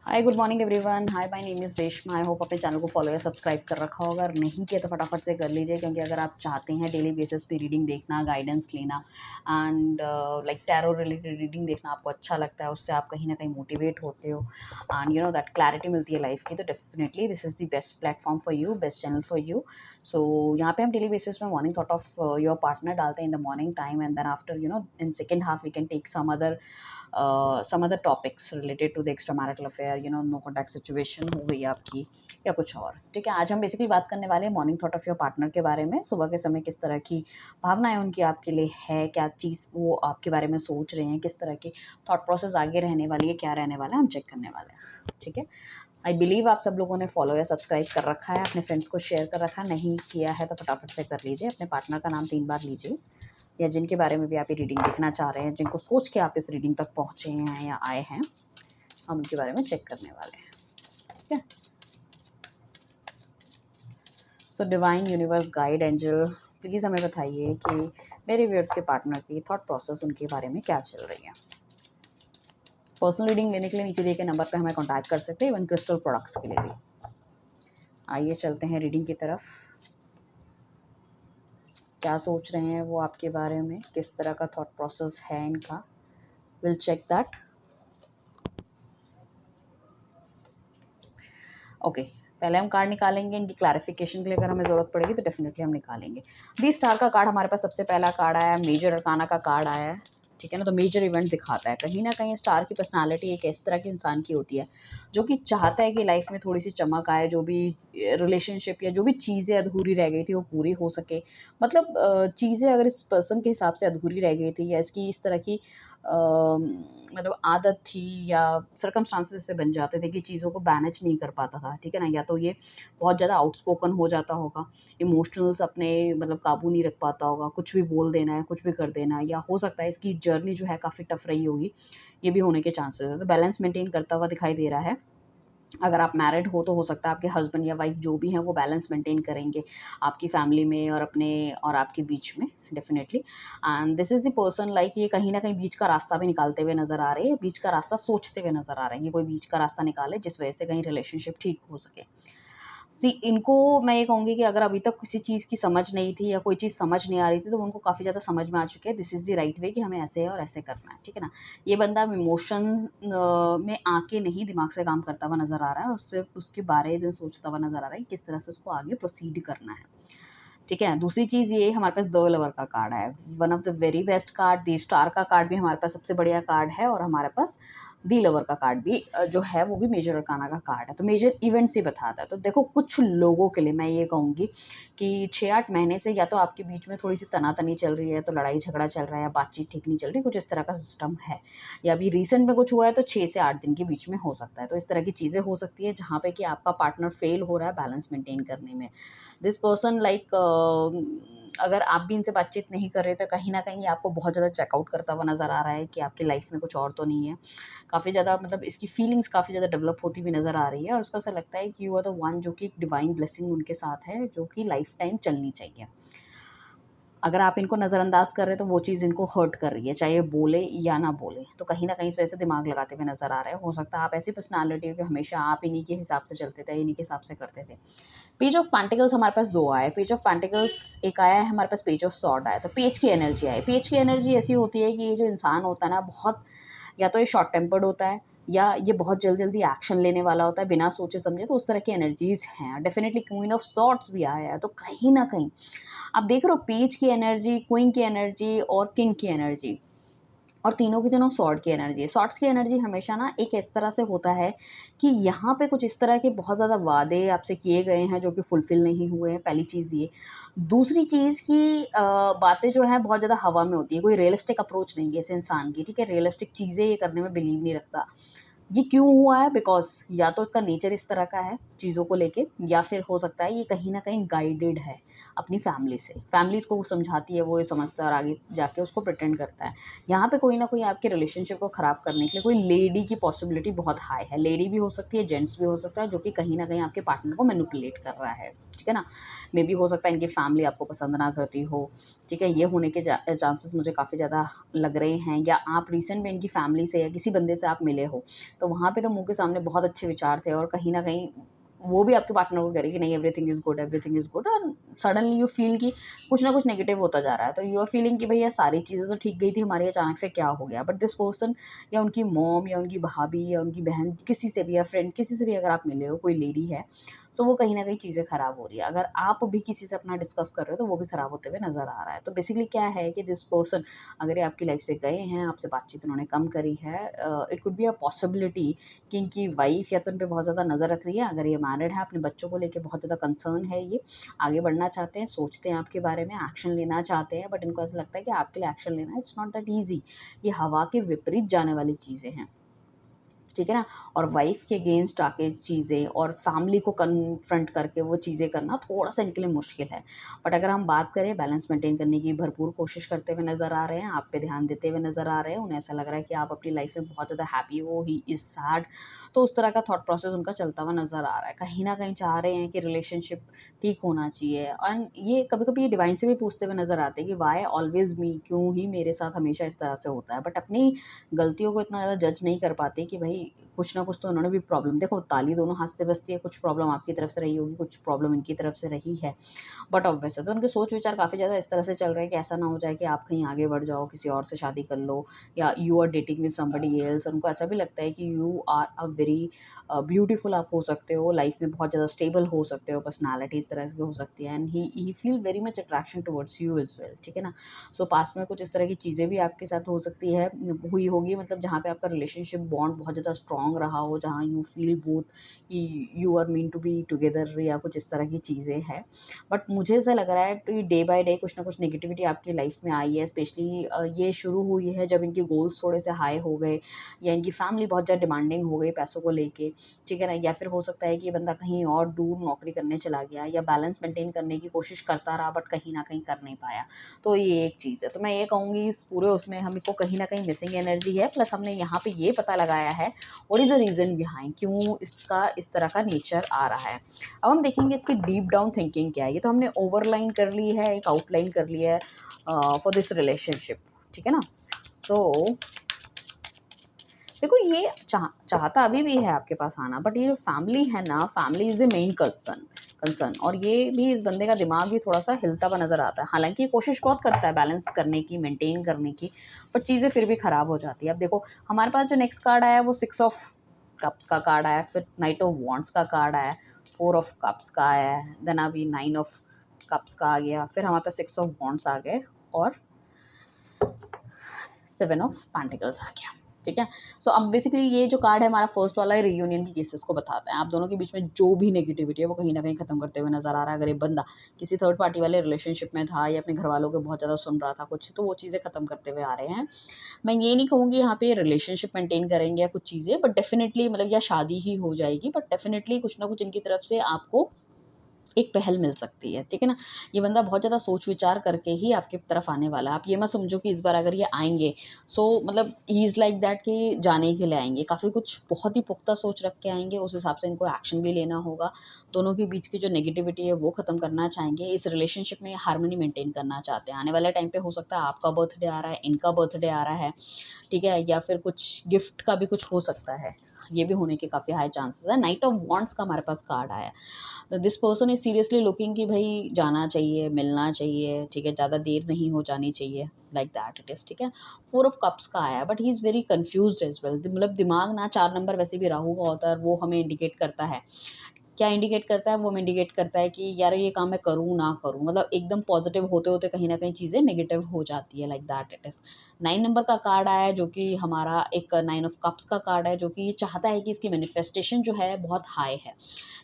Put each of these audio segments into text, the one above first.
Hi good morning everyone. Hi my name is Reshma. I hope अपने channel को follow या subscribe कर रखा होगा। अगर नहीं किया तो फटाफट से कर लीजिए, क्योंकि अगर आप चाहते हैं डेली बेसिस पे रीडिंग देखना, गाइडेंस लेना and like tarot related reading देखना आपको अच्छा लगता है, उससे आप कहीं ना कहीं मोटिवेट होते हो and you know that clarity मिलती है लाइफ की, तो definitely this is the best platform for you, best channel for you. So यहाँ पे हम डेली बेसिस में morning thought of your partner डालते हैं in the morning time, and then after you know in second half we can take some other topics related to the extramarital affair, you know, no contact situation हो गई आपकी या कुछ और। ठीक है, आज हम बेसिकली बात करने वाले हैं morning thought of your partner के बारे में। सुबह के समय किस तरह की भावनाएं उनकी आपके लिए है, क्या चीज़ वो आपके बारे में सोच रहे हैं, किस तरह की थॉट प्रोसेस आगे रहने वाली है, क्या रहने वाला है, हम चेक करने वाले हैं। ठीक है, आई बिलीव आप सब लोगों ने फॉलो या सब्सक्राइब कर रखा है, अपने फ्रेंड्स को शेयर कर रखा है। नहीं किया है तो फटाफट से कर लीजिए। अपने पार्टनर का नाम 3 बार लीजिए, या जिनके बारे में भी आप ये रीडिंग देखना चाह रहे हैं, जिनको सोच के आप इस रीडिंग तक पहुँचे हैं या आए हैं, हम उनके बारे में चेक करने वाले हैं। ठीक है, so divine universe guide angel please हमें बताइए कि मेरे व्यूअर्स के पार्टनर की थॉट प्रोसेस उनके बारे में क्या चल रही है। पर्सनल रीडिंग लेने के लिए नीचे दिए गए नंबर पे हमें कांटेक्ट कर सकते हैं, इवन क्रिस्टल प्रोडक्ट्स के लिए भी। आइए चलते हैं रीडिंग की तरफ। क्या सोच रहे हैं वो आपके बारे में, किस तरह का थॉट प्रोसेस है इनका, विल चेक दैट। ओके, पहले हम कार्ड निकालेंगे इनकी क्लैरिफिकेशन के लिए। अगर हमें ज़रूरत पड़ेगी तो डेफिनेटली हम निकालेंगे। 20 स्टार का कार्ड हमारे पास सबसे पहला कार्ड आया है, मेजर अरकाना का कार्ड आया है। ठीक है ना, तो मेजर इवेंट दिखाता है। कहीं ना कहीं स्टार की पर्सनालिटी एक इस तरह के इंसान की होती है जो कि चाहता है कि लाइफ में थोड़ी सी चमक आए, जो भी रिलेशनशिप या जो भी चीज़ें अधूरी रह गई थी वो पूरी हो सके। मतलब चीज़ें अगर इस पर्सन के हिसाब से अधूरी रह गई थी, या इसकी इस तरह की मतलब आदत थी या सर्कमस्टांसेस ऐसे बन जाते थे कि चीज़ों को मैनेज नहीं कर पाता था। ठीक है ना, या तो ये बहुत ज़्यादा आउटस्पोकन हो जाता होगा, इमोशनल्स अपने मतलब काबू नहीं रख पाता होगा, कुछ भी बोल देना है, कुछ भी कर देना है, या हो सकता है इसकी जर्नी जो है काफ़ी टफ रही होगी, ये भी होने के चांसेस है। तो बैलेंस मेंटेन करता हुआ दिखाई दे रहा है। अगर आप मैरिड हो तो सकता है आपके हस्बैंड या वाइफ जो भी हैं वो बैलेंस मेंटेन करेंगे आपकी फैमिली में और अपने और आपके बीच में, definitely. And this is the person like ये कहीं ना कहीं बीच का रास्ता भी निकालते हुए नज़र आ रहे हैं, बीच का रास्ता सोचते हुए नज़र आ रहे हैं कि कोई बीच का रास्ता निकाले जिस वजह से कहीं रिलेशनशिप ठीक हो सके। सी इनको मैं ये कहूँगी कि अगर अभी तक किसी चीज़ की समझ नहीं थी या कोई चीज़ समझ नहीं आ रही थी, तो उनको काफ़ी ज़्यादा समझ में आ चुकी है, this is the right way कि हमें ऐसे है और ऐसे करना है। ठीक है ना, ये बंदा इमोशन में आके नहीं दिमाग से काम करता हुआ नज़र आ रहा है, उससे उसके बारे में सोचता हुआ नज़र आ रहा है कि किस तरह से उसको आगे प्रोसीड करना है। ठीक है, दूसरी चीज़ ये हमारे पास 2 लवर का कार्ड है, one of the very best card. The star का कार्ड भी हमारे पास सबसे बढ़िया कार्ड है, और हमारे पास दी लवर का कार्ड भी जो है वो भी मेजर अरकाना का कार्ड है, तो मेजर इवेंट्स ही बताता है। तो देखो, कुछ लोगों के लिए मैं ये कहूँगी कि 6-8 महीने से या तो आपके बीच में थोड़ी-सी तना-तनी चल रही है, तो लड़ाई-झगड़ा चल रहा है, या बातचीत ठीक नहीं चल रही, कुछ इस तरह का सिस्टम है। या अभी रिसेंट में कुछ हुआ है तो 6 से 8 दिन के बीच में हो सकता है। तो इस तरह की चीज़ें हो सकती है जहाँ पे कि आपका पार्टनर फेल हो रहा है बैलेंस मेंटेन करने में। दिस पर्सन लाइक अगर आप भी इनसे बातचीत नहीं कर रहे तो कहीं न कहीं आपको बहुत ज़्यादा चेकआउट करता हुआ नज़र आ रहा है कि आपकी लाइफ़ में कुछ और तो नहीं है। काफ़ी ज़्यादा मतलब इसकी फीलिंग्स काफ़ी ज़्यादा डेवलप होती हुई नज़र आ रही है, और उसको ऐसा लगता है कि यू आर द वन, जो कि एक डिवाइन ब्लेसिंग उनके साथ है, जो कि लाइफ़ टाइम चलनी चाहिए। अगर आप इनको नज़रअंदाज कर रहे हैं तो वो चीज़ इनको हर्ट कर रही है, चाहे ये बोले या ना बोले। तो कहीं न कहीं इस वजह से दिमाग लगाते हुए नज़र आ रहे हैं। हो सकता है आप ऐसी पर्सनैलिटी हो कि हमेशा आप इन्हीं के हिसाब से चलते थे, इन्हीं के हिसाब से करते थे। पेज ऑफ पेंटिकल्स हमारे पास 2 आए। पेज ऑफ पेंटिकल्स एक आया है, हमारे पास पेज ऑफ सॉर्ड आया। तो पेज की एनर्जी आई। पेज की एनर्जी ऐसी होती है कि ये जो इंसान होता है ना, बहुत या तो ये शॉर्ट टेम्पर्ड होता है, या ये बहुत जल्दी-जल्दी एक्शन लेने वाला होता है बिना सोचे-समझे, तो उस तरह की एनर्जीज़ हैं। डेफिनिटली क्वीन ऑफ सॉर्ड्स भी आया है, तो कहीं न कहीं आप देख रहे हो पेज की एनर्जी, क्वीन की एनर्जी और किंग की एनर्जी, और तीनों की तीनों सॉर्ड की एनर्जी है। सॉर्ड्स की एनर्जी हमेशा ना एक इस तरह से होता है कि यहाँ पे कुछ इस तरह के बहुत ज़्यादा वादे आपसे किए गए हैं जो कि फुलफ़िल नहीं हुए हैं, पहली चीज़ ये। दूसरी चीज़ कि बातें जो हैं बहुत ज़्यादा हवा में होती है, कोई रियलिस्टिक अप्रोच नहीं है इस इंसान की, ठीक है? रियलिस्टिक चीज़ें ये करने में बिलीव नहीं रखता। ये क्यों हुआ है? बिकॉज़ या तो इसका नेचर इस तरह का है चीज़ों को लेके, या फिर हो सकता है ये कहीं न कहीं गाइडेड है अपनी फैमिली से। फैमिली इसको वो समझाती है, वो ये समझता है और आगे जाके उसको प्रिटेंड करता है। यहाँ पे कोई न कोई आपके रिलेशनशिप को ख़राब करने के लिए कोई लेडी की पॉसिबिलिटी बहुत हाई है। लेडी भी हो सकती है, जेंट्स भी हो सकता है, जो कि कहीं न कहीं आपके पार्टनर को मैनिपुलेट कर रहा है। ठीक है ना? मेबी हो सकता है इनकी फैमिली आपको पसंद ना करती हो। ठीक है? ये होने के चांसेस मुझे काफ़ी ज़्यादा लग रहे हैं, या आप रिसेंट में इनकी फैमिली से या किसी बंदे से आप मिले हो। तो वहाँ पे तो मुँह के सामने बहुत अच्छे विचार थे और कहीं न कहीं वो भी आपके पार्टनर को कह रही है कि नहीं एवरीथिंग इज़ गुड और सडनली यू फ़ील कि कुछ ना कुछ नेगेटिव होता जा रहा है। तो यू आर फ़ीलिंग कि भैया सारी चीज़ें तो ठीक गई थी हमारी, अचानक से क्या हो गया? बट दिस पर्सन या उनकी मॉम या उनकी भाभी या उनकी बहन किसी से भी या फ्रेंड किसी से भी अगर आप मिले हो, कोई लेडी है, तो वो कहीं न कहीं चीज़ें ख़राब हो रही है। अगर आप भी किसी से अपना डिस्कस कर रहे हो तो वो भी ख़राब होते हुए नज़र आ रहा है। तो बेसिकली क्या है कि दिस पर्सन अगर ये आपकी लाइफ़ से गए हैं, आपसे बातचीत उन्होंने कम करी है, it could be a possibility कि इनकी वाइफ़ या तो इन पे बहुत ज़्यादा नज़र रख रही है। अगर ये मैरिड है, अपने बच्चों को लेके बहुत ज़्यादा कंसर्न है ये, आगे बढ़ना चाहते हैं, सोचते हैं आपके बारे में, एक्शन लेना चाहते हैं, बट इनको ऐसा लगता है कि आपके लिए एक्शन लेना इट्स नॉट दैट ईज़ी। ये हवा के विपरीत जाने वाली चीज़ें हैं। ठीक है ना? और वाइफ़ के अगेंस्ट आके चीज़ें और फैमिली को कन्फ्रंट करके वो चीज़ें करना थोड़ा-सा इनके लिए मुश्किल है। बट अगर हम बात करें बैलेंस मेंटेन करने की भरपूर कोशिश करते हुए नज़र आ रहे हैं, आप पे ध्यान देते हुए नज़र आ रहे हैं, उन्हें ऐसा लग रहा है कि आप अपनी लाइफ़ में बहुत ज़्यादा हैप्पी हो, ही इज़ सैड, तो उस तरह का थॉट प्रोसेस उनका चलता हुआ नज़र आ रहा है। कहीं न कहीं चाह रहे हैं कि रिलेशनशिप ठीक होना चाहिए एंड ये कभी-कभी ये डिवाइन से भी पूछते हुए नज़र आते हैं कि व्हाई ऑलवेज़ मी? क्यों ही मेरे साथ हमेशा इस तरह से होता है? बट अपनी गलतियों को इतना ज़्यादा जज नहीं कर पाते कि भई कुछ ना कुछ तो उन्होंने भी प्रॉब्लम देखो ताली दोनों हाथ से बजती है, कुछ प्रॉब्लम आपकी तरफ से रही होगी, कुछ प्रॉब्लम इनकी तरफ से रही है। बट ऑब्वियस है तो उनके सोच विचार काफ़ी ज़्यादा इस तरह से चल रहे हैं कि ऐसा ना हो जाए कि आप कहीं आगे बढ़ जाओ, किसी और से शादी कर लो या you are dating with somebody else. उनको ऐसा भी लगता है कि you are a very beautiful आप हो सकते हो, लाइफ में बहुत ज़्यादा स्टेबल हो सकते हो, पर्सनैलिटी इस तरह की हो सकती है and he feel very much attraction towards you as well, ठीक है ना? सो पास्ट में कुछ इस तरह की चीज़ें भी आपके साथ हो सकती है हुई होगी मतलब जहाँ पे आपका रिलेशनशिप बॉन्ड बहुत ज़्यादा स्ट्रॉन्ग रहा हो, जहाँ you feel both you are meant to be together या कुछ इस तरह की चीज़ें हैं। बट मुझे ऐसा लग रहा है कि डे बाय डे कुछ ना कुछ नेगेटिविटी आपकी लाइफ में आई है, स्पेशली ये शुरू हुई है जब इनके गोल्स थोड़े से हाई हो गए या इनकी फैमिली बहुत ज़्यादा डिमांडिंग हो गई पैसों को लेके, ठीक है ना? या फिर हो सकता है कि ये बंदा कहीं और दूर नौकरी करने चला गया या बैलेंस मेंटेन करने की कोशिश करता रहा बट कहीं ना कहीं कर नहीं पाया। तो ये एक चीज़ है। तो मैं ये कहूँगी इस पूरे उसमें हमको कहीं न कहीं मिसिंग एनर्जी है, प्लस हमने यहाँ पे ये पता लगाया है what is the reason behind क्यों इसका इस तरह का नेचर आ रहा है। अब हम देखेंगे इसकी डीप डाउन थिंकिंग क्या है। ये तो हमने ओवरलाइन कर ली है, एक आउटलाइन कर लिया है फॉर दिस रिलेशनशिप, ठीक है ना? सो देखो ये चाहता अभी भी है आपके पास आना बट ये जो फैमिली है ना, family is the main concern और ये भी इस बंदे का दिमाग भी थोड़ा-सा हिलता हुआ नज़र आता है। हालाँकि ये कोशिश बहुत करता है बैलेंस करने की, मेंटेन करने की, बट चीज़ें फिर भी ख़राब हो जाती है। अब देखो हमारे पास जो नेक्स्ट कार्ड आया है वो 6 ऑफ कप्स का कार्ड आया है, फिर नाइट ऑफ वांड्स का कार्ड आया है, 4 ऑफ कप्स का आया है, देन अभी 9 ऑफ कप्स का आ गया, फिर हमारे पास 6 ऑफ वांड्स आ गए और 7 ऑफ पेंटिकल्स आ गया, ठीक है? सो अब बेसिकली ये जो कार्ड है हमारा फर्स्ट वाला है रियूनियन की केसेस को बताता है। आप दोनों के बीच में जो भी नेगेटिविटी है वो कहीं न कहीं खत्म करते हुए नज़र आ रहा है। अगर ये बंदा किसी थर्ड पार्टी वाले रिलेशनशिप में था या अपने घरवालों के बहुत ज़्यादा सुन रहा था कुछ, तो वो चीज़ें खत्म करते हुए आ रहे हैं। मैं ये नहीं कहूँगी यहाँ पे रिलेशनशिप मेंटेन करेंगे या कुछ चीज़ें बट डेफ़िनिटली मतलब या शादी ही हो जाएगी बट डेफ़िनिटली कुछ ना कुछ इनकी तरफ से आपको एक पहल मिल सकती है, ठीक है ना? ये बंदा बहुत ज़्यादा सोच-विचार करके ही आपकी तरफ आने वाला है। आप ये मत समझो कि इस बार अगर ये आएँगे सो मतलब ही इज़ लाइक दैट कि जाने के लिए आएँगे। काफ़ी कुछ बहुत ही पुख्ता सोच रख के आएँगे, उस हिसाब से इनको एक्शन भी लेना होगा। दोनों के बीच की जो नेगेटिविटी है वो ख़त्म करना चाहेंगे। इस रिलेशनशिप में हार्मनी मेंटेन करना चाहते हैं। आने वाले टाइम पे हो सकता है आपका बर्थडे आ रहा है, इनका बर्थडे आ रहा है, ठीक है? या फिर कुछ गिफ्ट का भी कुछ हो सकता है। ये भी होने के काफ़ी हाई चांसेस है। नाइट ऑफ वांड्स का हमारे पास कार्ड आया है। This person is seriously looking कि भई जाना चाहिए, मिलना चाहिए, ठीक है? ज़्यादा देर नहीं हो जानी चाहिए, लाइक दैट इट इज़, ठीक है? 4 ऑफ कप्स का आया है but he is very confused as well. मतलब दिमाग ना 4 नंबर वैसे भी राहु का होता है और वो हमें इंडिकेट करता है क्या इंडिकेट करता है? वो हमें इंडिकेट करता है कि यार ये काम मैं करूँ, ना करूँ। मतलब एकदम पॉज़िटिव होते-होते कहीं न कहीं चीज़ें नेगेटिव हो जाती है like that it is. 9 number का कार्ड आया है जो कि हमारा एक 9 ऑफ कप्स का कार्ड है जो कि ये चाहता है कि इसकी मैनिफेस्टेशन जो है बहुत हाई है।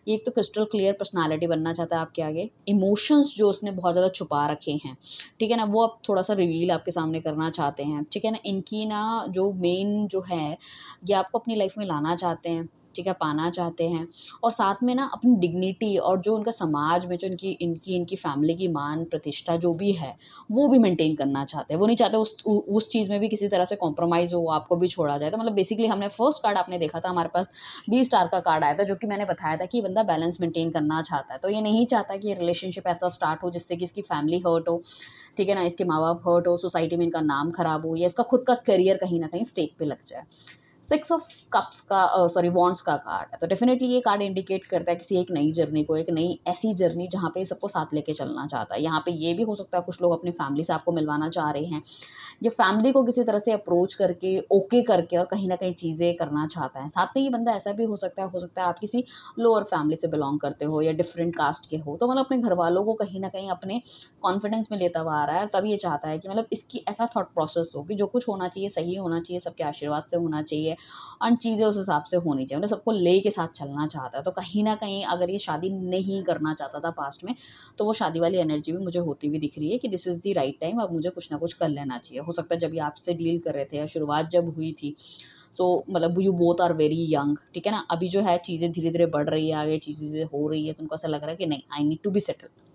ये एक तो क्रिस्टल क्लियर पर्सनैलिटी बनना चाहता है आपके आगे। इमोशंस जो उसने बहुत ज़्यादा छुपा रखे हैं, ठीक है ना? वो अब थोड़ा-सा रिवील आपके सामने करना चाहते हैं, ठीक है ना? इनकी ना जो मेन जो है, ये आपको अपनी लाइफ़ में लाना चाहते हैं, ठीक है? पाना चाहते हैं और साथ में ना अपनी डिग्निटी और जो उनका समाज में जो इनकी इनकी इनकी फैमिली की मान प्रतिष्ठा जो भी है, वो भी मेंटेन करना चाहते हैं। वो नहीं चाहते उस चीज़ में भी किसी तरह से कॉम्प्रोमाइज़ हो, आपको भी छोड़ा जाए। तो मतलब बेसिकली हमने फर्स्ट कार्ड आपने देखा था हमारे पास डी स्टार का कार्ड आया था जो कि मैंने बताया था कि ये बंदा बैलेंस मेंटेन करना चाहता है। तो ये नहीं चाहता कि ये रिलेशनशिप ऐसा स्टार्ट हो जिससे कि इसकी फैमिली हर्ट हो, ठीक है ना? इसके माँ-बाप हर्ट हो, सोसाइटी में इनका नाम खराब हो या इसका खुद का करियर कहीं न कहीं स्टेक पे लग जाए। सिक्स ऑफ कप्स का सॉरी वॉन्ड्स का कार्ड है, तो डेफिनेटली ये कार्ड इंडिकेट करता है किसी एक नई जर्नी को, एक नई ऐसी जर्नी जहाँ पे सबको साथ लेके चलना चाहता है। यहाँ पे ये भी हो सकता है कुछ लोग अपनी फैमिली से आपको मिलवाना चाह रहे हैं, ये फैमिली को किसी तरह से अप्रोच करके, ओके करके और कहीं न कहीं चीज़ें करना चाहता है। साथ में ये बंदा ऐसा भी हो सकता है आप किसी लोअर फैमिली से बिलॉन्ग करते हो या डिफरेंट कास्ट के हो, तो मतलब अपने घरवालों को कहीं न कहीं अपने कॉन्फिडेंस में लेता हुआ आ रहा है, तब ये चाहता है कि मतलब इसकी ऐसा थॉट प्रोसेस हो कि जो कुछ होना चाहिए सही होना चाहिए, सबके आशीर्वाद से होना चाहिए और चीज़ें उस हिसाब से होनी चाहिए, मतलब सबको लेके साथ चलना चाहता है। तो कहीं न कहीं अगर ये शादी नहीं करना चाहता था पास्ट में, तो वो शादी वाली एनर्जी भी मुझे होती हुई दिख रही है कि this is the right time, अब मुझे कुछ ना कुछ कर लेना चाहिए। हो सकता है जब ये आपसे डील कर रहे थे या शुरुआत जब हुई थी, सो मतलब you both are very young, ठीक है ना? अभी जो है चीज़ें धीरे-धीरे बढ़ रही है, आगे चीज़ें हो रही है, तो उनको ऐसा लग रहा है कि नहीं, I need to be settled.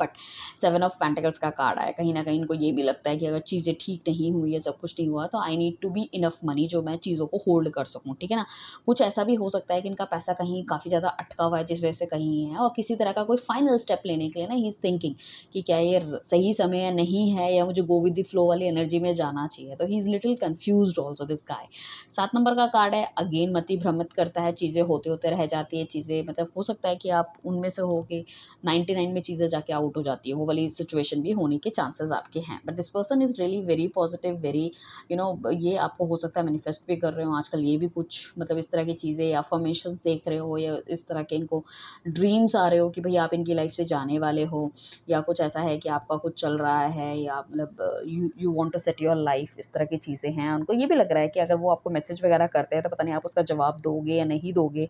But 7 of pentacles का कार्ड आया, कहीं न कहीं इनको ये भी लगता है कि अगर चीज़ें ठीक नहीं हुई है, सब कुछ नहीं हुआ, तो I need to be enough money जो मैं चीज़ों को होल्ड कर सकूँ, ठीक है ना? कुछ ऐसा भी हो सकता है कि इनका पैसा कहीं काफ़ी ज़्यादा अटका हुआ है, जिस वजह से कहीं है और किसी तरह का कोई फाइनल स्टेप लेने के लिए ना ही इज़ थिंकिंग कि क्या ये सही समय या नहीं है या मुझे गो विद द फ्लो वाली एनर्जी में जाना चाहिए। तो he is little confused also this guy. 7 number का कार्ड है, अगेन मति भ्रमित करता है, चीज़ें होते-होते रह जाती है, चीज़ें मतलब हो सकता है कि आप उनमें से हो के 99 में चीज़ें जाके आउट हो जाती है, वो वाली सिचुएशन भी होने के चांसेस आपके हैं। But this person is really very positive, very ये आपको हो सकता है मैनिफेस्ट भी कर रहे हो आजकल, ये भी कुछ मतलब इस तरह की चीज़ें अफ़र्मेशंस देख रहे हो या इस तरह के इनको ड्रीम्स आ रहे हो कि भई आप इनकी लाइफ़ से जाने वाले हो, या कुछ ऐसा है कि आपका कुछ चल रहा है या मतलब you want to set your life, इस तरह की चीज़ें हैं। उनको ये भी लग रहा है कि अगर वो आपको मैसेज वगैरह करते हैं तो पता नहीं आप उसका जवाब दोगे या नहीं दोगे,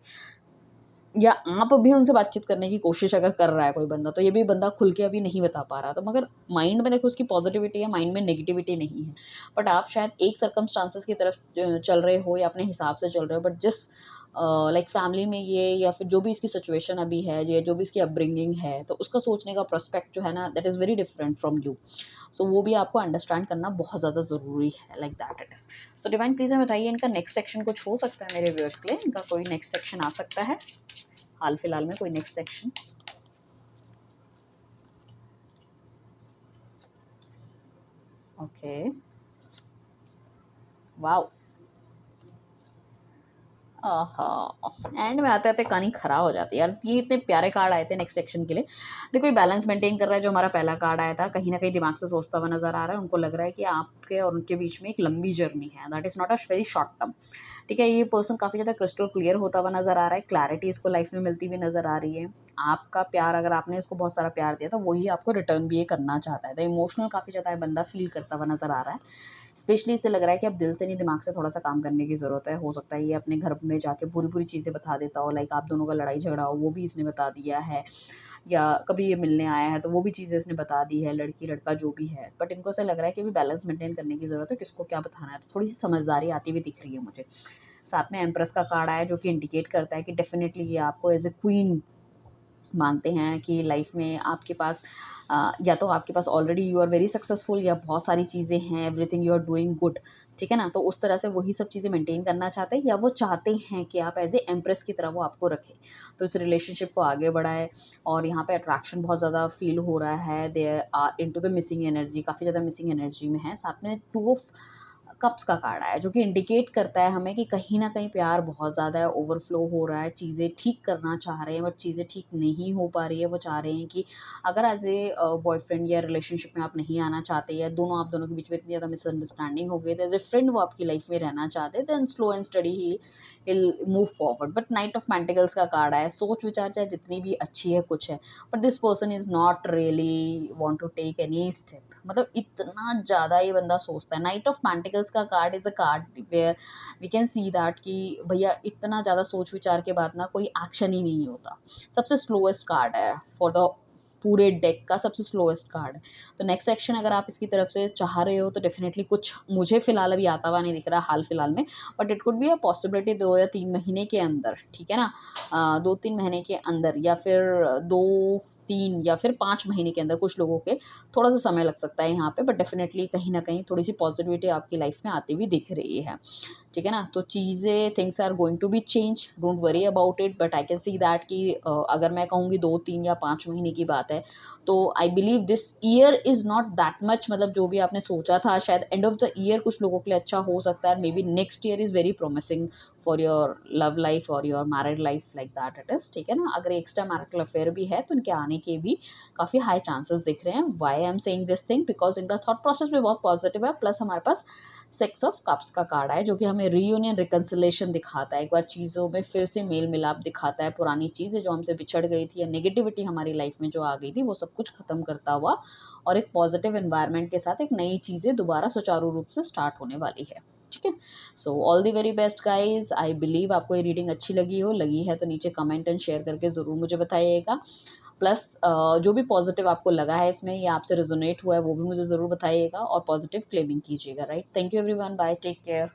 या आप भी उनसे बातचीत करने की कोशिश अगर कर रहा है कोई बंदा, तो ये भी बंदा खुल के अभी नहीं बता पा रहा। तो मगर माइंड में देखो उसकी पॉज़िटिविटी है, माइंड में नेगेटिविटी नहीं है। बट आप शायद एक सर्कमस्टांसेस की तरफ चल रहे हो या अपने हिसाब से चल रहे हो, बट जिस लाइक फैमिली में ये या फिर जो भी इसकी सिचुएशन अभी है या जो भी इसकी अपब्रिंगिंग है, तो उसका सोचने का पर्सपेक्ट जो है ना, that is very different from you. So वो भी आपको अंडरस्टैंड करना बहुत ज़्यादा ज़रूरी है, like that it is. So divine please हमें बताइए इनका नेक्स्ट सेक्शन कुछ हो सकता है मेरे व्यूअर्स के लिए? इनका कोई नेक्स्ट सेक्शन आ सकता है? हाल फिलहाल में कोई next action? Okay, wow! And में आते-आते कहानी खराब हो जाती है यार। ये इतने प्यारे कार्ड आए थे नेक्स्ट सेक्शन के लिए। देखो ये बैलेंस मेंटेन कर रहा है, जो हमारा पहला कार्ड आया था, कहीं न कहीं दिमाग से सोचता हुआ नज़र आ रहा है। उनको लग रहा है कि आपके और उनके बीच में एक लंबी जर्नी है, that is not a very short term. ठीक है, ये पर्सन काफ़ी ज़्यादा क्रिस्टल क्लियर होता हुआ नज़र आ रहा है, क्लैरिटी इसको लाइफ में मिलती हुई नज़र आ रही है। आपका प्यार, अगर आपने इसको बहुत सारा प्यार दिया, तो वही आपको रिटर्न भी ये करना चाहता है। तो इमोशनल काफ़ी ज़्यादा ये बंदा फ़ील करता हुआ नज़र आ रहा है। स्पेशली इससे लग रहा है कि अब दिल से नहीं, दिमाग से थोड़ा-सा काम करने की ज़रूरत है। हो सकता है ये अपने घर में जाके पूरी-पूरी चीज़ें बता देता हो, लाइक आप दोनों का लड़ाई-झगड़ा हो, वो भी इसने बता दिया है, या कभी ये मिलने आया है, तो वो भी चीज़ें इसने बता दी है, लड़की-लड़का जो भी है। बट इनको ऐसा लग रहा है कि अभी बैलेंस मेंटेन करने की ज़रूरत है, किसको क्या बताना है, तो थोड़ी-सी समझदारी आती हुई दिख रही है मुझे। साथ में एम्प्रेस का कार्ड आया, जो कि इंडिकेट करता है कि डेफ़िनिटली ये आपको एज़ अ क्वीन मानते हैं कि लाइफ में आपके पास या तो आपके पास already you are very successful या बहुत सारी चीज़ें हैं, everything you are doing good, ठीक है ना? तो उस तरह से वही सब चीज़ें मेंटेन करना चाहते हैं, या वो चाहते हैं कि आप एज़ ए एम्प्रेस की तरह वो आपको रखें। तो इस रिलेशनशिप को आगे बढ़ाएँ, और यहाँ पे अट्रैक्शन बहुत ज़्यादा फ़ील हो रहा है। They are into the missing energy, काफ़ी ज़्यादा मिसिंग एनर्जी में है। साथ में 2 ऑफ कप्स का कार्ड आया, जो कि इंडिकेट करता है हमें कि कहीं न कहीं प्यार बहुत ज़्यादा है, ओवरफ्लो हो रहा है, चीज़ें ठीक करना चाह रहे हैं, बट चीज़ें ठीक नहीं हो पा रही है। वो चाह रहे हैं कि अगर एज़ ए बॉयफ्रेंड या रिलेशनशिप में आप नहीं आना चाहते, या आप दोनों के बीच में इतनी ज़्यादा मिसअंडरस्टैंडिंग हो गई, तो एज़ ए फ्रेंड वो आपकी लाइफ़ में रहना चाहते हैं, then slow and study he will move forward. But knight of pentacles का कार्ड आया, सोच-विचार चाहे जितनी भी अच्छी है, कुछ है, but this person is not really want to take any step. मतलब इतना ज़्यादा ये बंदा सोचता है। नाइट ऑफ पेंटिकल्स का card is a card where we can see that कि भैया इतना ज़्यादा सोच विचार के बाद ना कोई एक्शन ही नहीं होता। सबसे स्लोएस्ट कार्ड है फॉर द पूरे डेक का, सबसे स्लोएस्ट कार्ड है। तो नेक्स्ट एक्शन अगर आप इसकी तरफ से चाह रहे हो, तो डेफिनेटली कुछ मुझे फ़िलहाल अभी आता हुआ नहीं दिख रहा हाल फिलहाल में, but it could be a possibility 2 या 3 महीने के अंदर, ठीक है ना? 2-3 महीने के अंदर, या फिर 2 3 या फिर 5 महीने के अंदर, कुछ लोगों के थोड़ा-सा समय लग सकता है यहाँ पे, बट डेफ़िनेटली कहीं न कहीं थोड़ी-सी पॉज़िटिविटी आपकी लाइफ़ में आती हुई दिख रही है। ठीक है ना? तो चीज़ें, things are going to be change, don't worry about it, but I can see that कि अगर मैं कहूँगी 2, 3 या 5 महीने की बात है, तो I believe this year is not that much, मतलब जो भी आपने सोचा था शायद एंड ऑफ द ईयर कुछ लोगों के लिए अच्छा हो सकता है, maybe next year is very promising for your love life और your married life, like that it is, ठीक है ना? अगर एक्स्ट्रा मैरिटल अफेयर भी है तो इनके आने के भी काफ़ी हाई चांसेस दिख रहे हैं। Why I am saying this thing, because इनका थॉट प्रोसेस भी बहुत पॉजिटिव है, प्लस हमारे पास 6 ऑफ कप्स का कार्ड है जो कि हमें रियूनियन, रिकंसिलेशन दिखाता है, एक बार चीज़ों में फिर से मेल-मिलाप दिखाता है, पुरानी चीज़ें जो हमसे बिछड़ गई थी या नेगेटिविटी हमारी लाइफ में जो आ गई थी, वो सब कुछ खत्म करता हुआ और एक पॉजिटिव एनवायरनमेंट के साथ एक नई चीज़ें दोबारा सुचारू रूप से स्टार्ट होने वाली है। ठीक है? So all the very best guys, I believe आपको ये रीडिंग अच्छी लगी हो, लगी है तो नीचे कमेंट एंड शेयर करके ज़रूर मुझे बताइएगा। प्लस जो भी पॉज़िटिव आपको लगा है इसमें या आपसे रेज़ोनेट हुआ है वो भी मुझे ज़रूर बताइएगा और पॉज़िटिव क्लेमिंग कीजिएगा, right? Thank you everyone, bye, take care.